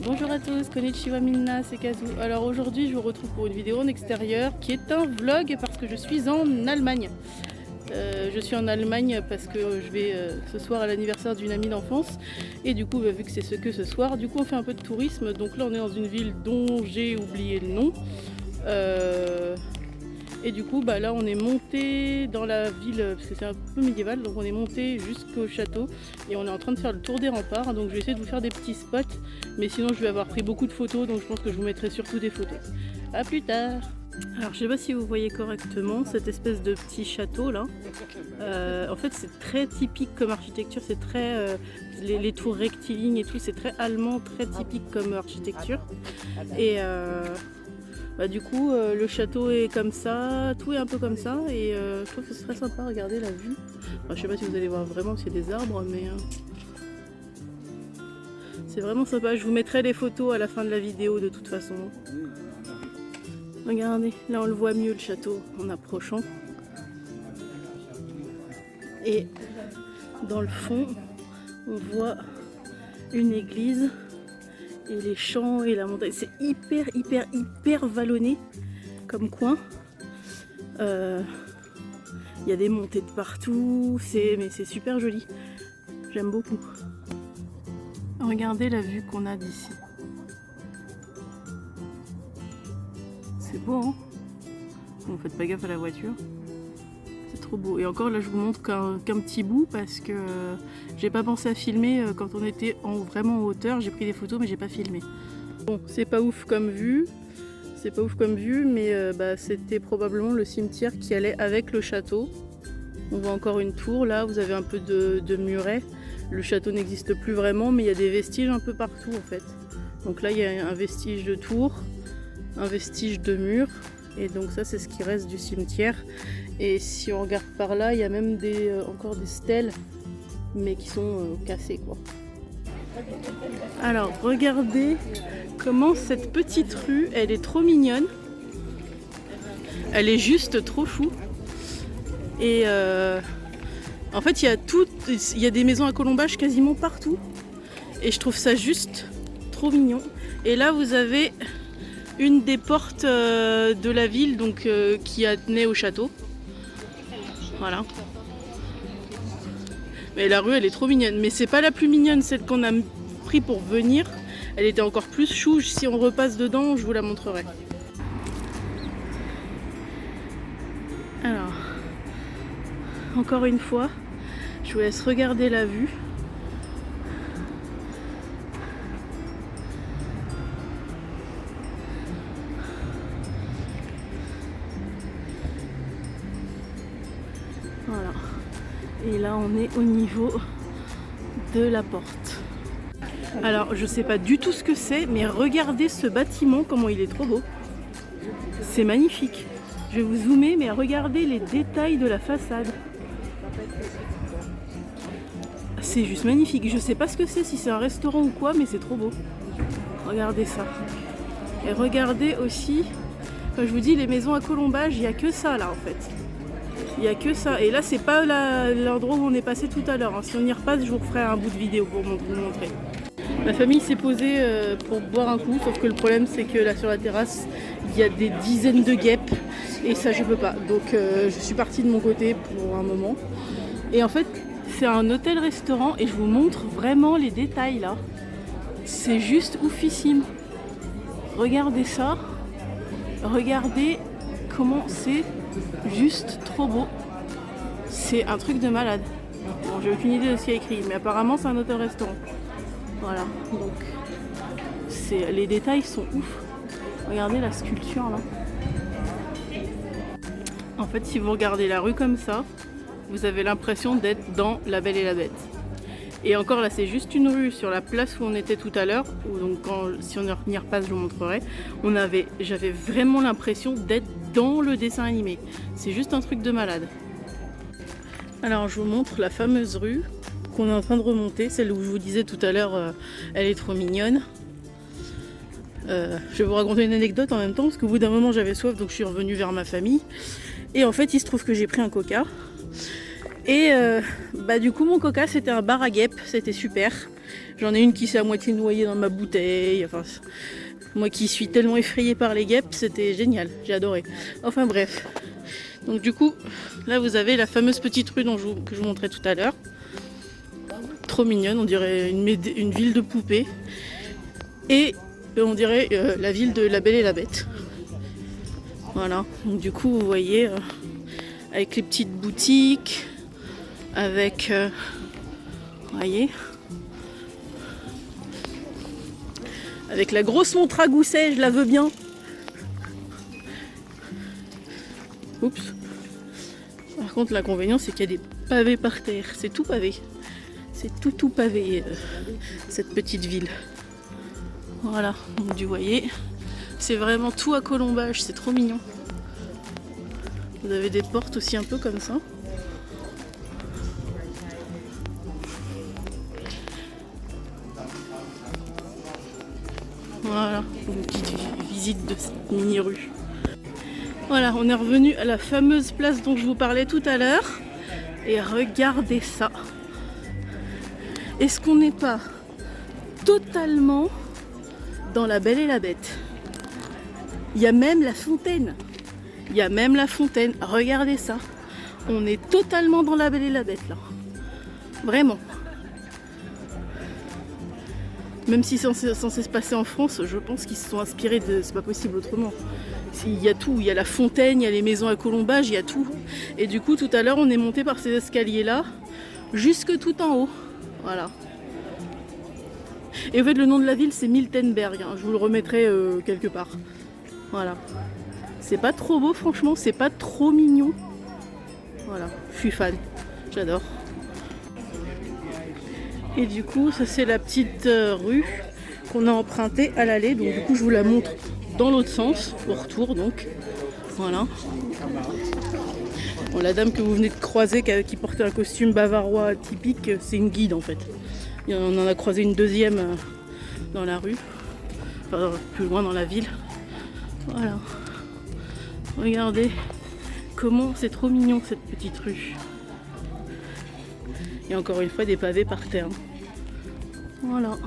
Bonjour à tous, konnichiwa minna, c'est Kazu. Alors aujourd'hui je vous retrouve pour une vidéo en extérieur qui est un vlog parce que je suis en Allemagne. Je suis en Allemagne parce que je vais ce soir à l'anniversaire d'une amie d'enfance et du coup vu que c'est ce soir, du coup on fait un peu de tourisme. Donc là on est dans une ville dont j'ai oublié le nom. Et du coup là on est monté dans la ville parce que c'est un peu médiéval, donc on est monté jusqu'au château et on est en train de faire le tour des remparts. Donc je vais essayer de vous faire des petits spots, mais sinon je vais avoir pris beaucoup de photos, donc je pense que je vous mettrai surtout des photos. A plus tard. Alors je sais pas si vous voyez correctement cette espèce de petit château là. En fait c'est très typique comme architecture, c'est très les tours rectilignes et tout, c'est très allemand, très typique comme architecture. Et du coup le château est comme ça, tout est un peu comme ça et je trouve que c'est très sympa. Regardez la vue. Enfin, je sais pas si vous allez voir vraiment s'il y a des arbres, mais c'est vraiment sympa. Je vous mettrai les photos à la fin de la vidéo de toute façon. Regardez, là on le voit mieux le château en approchant. Et dans le fond, on voit une église et les champs et la montagne. C'est hyper vallonné comme coin. Il y a des montées de partout, mais c'est super joli. J'aime beaucoup. Regardez la vue qu'on a d'ici. C'est beau, hein? Bon, faites pas gaffe à la voiture. C'est trop beau. Et encore là je vous montre qu'un petit bout parce que j'ai pas pensé à filmer quand on était vraiment en hauteur. J'ai pris des photos mais j'ai pas filmé. Bon, c'est pas ouf comme vue. C'est pas ouf comme vue, mais c'était probablement le cimetière qui allait avec le château. On voit encore une tour là, vous avez un peu de muret. Le château n'existe plus vraiment, mais il y a des vestiges un peu partout en fait. Donc là il y a un vestige de tour, un vestige de mur. Et donc ça c'est ce qui reste du cimetière. Et si on regarde par là, il y a même encore des stèles, mais qui sont cassées quoi. Alors regardez comment cette petite rue, elle est trop mignonne. Elle est juste trop chou. Et en fait il y a des maisons à colombage quasiment partout. Et je trouve ça juste trop mignon. Et là vous avez une des portes de la ville donc, qui attenait au château. Voilà. Mais la rue elle est trop mignonne. Mais c'est pas la plus mignonne, celle qu'on a pris pour venir. Elle était encore plus chou. Si on repasse dedans, je vous la montrerai. Alors, encore une fois, je vous laisse regarder la vue. Voilà. Et là on est au niveau de la porte. Alors je sais pas du tout ce que c'est, mais regardez ce bâtiment, comment il est trop beau. C'est magnifique. Je vais vous zoomer, mais regardez les détails de la façade. C'est juste magnifique. Je sais pas ce que c'est, si c'est un restaurant ou quoi, mais c'est trop beau. Regardez ça. Et regardez aussi, comme je vous dis, les maisons à colombage, il n'y a que ça là en fait. Il n'y a que ça. Et là, c'est pas l'endroit où on est passé tout à l'heure. Si on y repasse, je vous referai un bout de vidéo pour vous montrer. Ma famille s'est posée pour boire un coup, sauf que le problème, c'est que là, sur la terrasse, il y a des dizaines de guêpes. Et ça, je peux pas. Donc, je suis partie de mon côté pour un moment. Et en fait, c'est un hôtel-restaurant et je vous montre vraiment les détails là. C'est juste oufissime. Regardez ça. Regardez comment c'est. Juste trop beau. C'est un truc de malade. Bon, j'ai aucune idée de ce qu'il y a écrit, mais apparemment c'est un hôtel-restaurant. Voilà, donc les détails sont ouf. Regardez la sculpture là. En fait, si vous regardez la rue comme ça, vous avez l'impression d'être dans La Belle et la Bête. Et encore là, c'est juste une rue sur la place où on était tout à l'heure. Donc si on y repasse, je vous montrerai. J'avais vraiment l'impression d'être dans le dessin animé. C'est juste un truc de malade. Alors je vous montre la fameuse rue qu'on est en train de remonter, celle où je vous disais tout à l'heure, elle est trop mignonne. Je vais vous raconter une anecdote en même temps parce qu'au bout d'un moment j'avais soif, donc je suis revenue vers ma famille. Et en fait il se trouve que j'ai pris un coca. Et bah du coup mon coca c'était un bar à guêpes, c'était super. J'en ai une qui s'est à moitié noyée dans ma bouteille. Enfin, moi qui suis tellement effrayée par les guêpes, c'était génial, j'ai adoré. Enfin bref. Donc du coup, là vous avez la fameuse petite rue que je vous montrais tout à l'heure. Trop mignonne, on dirait une ville de poupées. Et on dirait la ville de La Belle et la Bête. Voilà, donc du coup vous voyez, avec les petites boutiques, avec, vous voyez, avec la grosse montre à gousset, je la veux bien. Oups. Par contre l'inconvénient c'est qu'il y a des pavés par terre, c'est tout pavé. C'est tout pavé, cette petite ville. Voilà, donc vous voyez, c'est vraiment tout à colombage, c'est trop mignon. Vous avez des portes aussi un peu comme ça. Voilà, une petite visite de cette mini-rue. Voilà, on est revenu à la fameuse place dont je vous parlais tout à l'heure. Et regardez ça. Est-ce qu'on n'est pas totalement dans La Belle et la Bête? Il y a même la fontaine. Il y a même la fontaine. Regardez ça. On est totalement dans La Belle et la Bête là. Vraiment. Même si c'est censé se passer en France, je pense qu'ils se sont inspirés de... C'est pas possible autrement. Il y a tout. Il y a la fontaine, il y a les maisons à colombage, il y a tout. Et du coup, tout à l'heure, on est monté par ces escaliers-là, jusque tout en haut. Voilà. Et en fait, le nom de la ville, c'est Miltenberg. Hein. Je vous le remettrai quelque part. Voilà. C'est pas trop beau, franchement. C'est pas trop mignon. Voilà. Je suis fan. J'adore. Et du coup, ça, c'est la petite rue qu'on a empruntée à l'aller. Donc, du coup, je vous la montre dans l'autre sens, au retour, donc. Voilà. Bon, la dame que vous venez de croiser, qui portait un costume bavarois typique, c'est une guide, en fait. On en a croisé une deuxième dans la rue, enfin plus loin dans la ville. Voilà. Regardez comment c'est trop mignon cette petite rue. Et encore une fois des pavés par terre. Voilà.